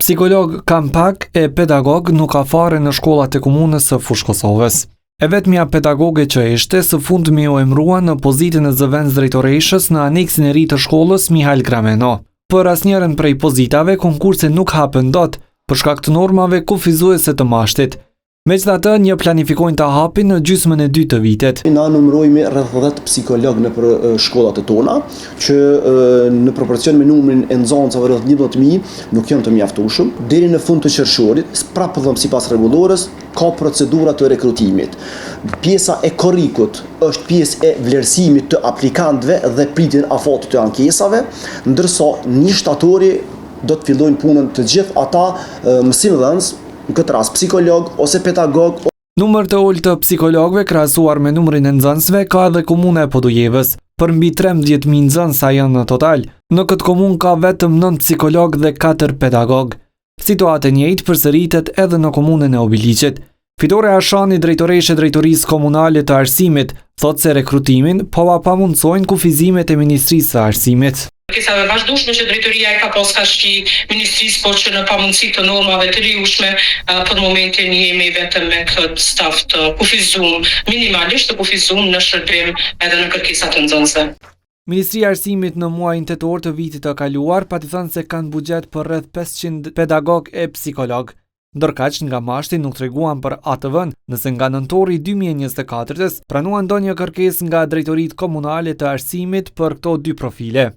Psikolog kam pak e pedagog nuk ka fare në shkollat e komunës së Fushë Kosovës. E vetmja pedagoge që ishte së fundmi u emrua në pozitën e zëvendës drejtoreshës në aneksin e ri të shkollës Mihail Grameno. Për asnjërin prej pozitave konkursi nuk hapën dot për shkak të normave kufizuese të mashtit. Megjithatë, një planifikojnë ta hapin në gjysmën e dytë të vitit. Na numërojmë rreth 10 psikolog në shkollat e tona, që në proporcion me numrin e nxënësave rreth 11.000 nuk janë të mjaftueshëm. Deri në fund të qershorit, prapë them sipas rregullores, ka procedura të rekrutimit. Pjesa e korrikut është pjesë e vlerësimit të aplikantëve dhe pritjen afatit të ankesave, ndërsa 1 shtatori do të fillojnë punën të gjithë ata mësimdhënës, në këtë rast psikolog ose pedagog. Numër të ulët të psikologëve krahasuar me numrin e nxënësve ka edhe komuna e Podujevës. Për mbi 13.000 nxënësa janë në total. Në këtë komunë ka vetëm 9 psikolog dhe 4 pedagog. Situatë e njëjtë përsëritet edhe në komunën e Obiliqit. Fitore Ashani, drejtoreshe drejtorisë komunale të arsimit, thotë se rekrutimin po pamundsojnë kufizimet e Ministrisë së Arsimit. Kërkesave vazhdueshme që drejtoria e ka pas ka shti ministrisë, por që në pamundësi të normave të ligjshme, për momentin jemi vetëm me këtë staf të kufizuar, minimalisht të kufizuar në shërbim edhe në kërkesat të nxënësve. Ministria e Arsimit në muajin tetor të vitit të kaluar pati thënë se kanë buxhet për rreth 500 pedagog e psikolog. Ndërkaq nga mashti nuk treguan për atë vend, nëse nga nëntori 2024 pranuan ndonjë kërkesë nga drejtoritë komunale të arsimit për këto dy profile.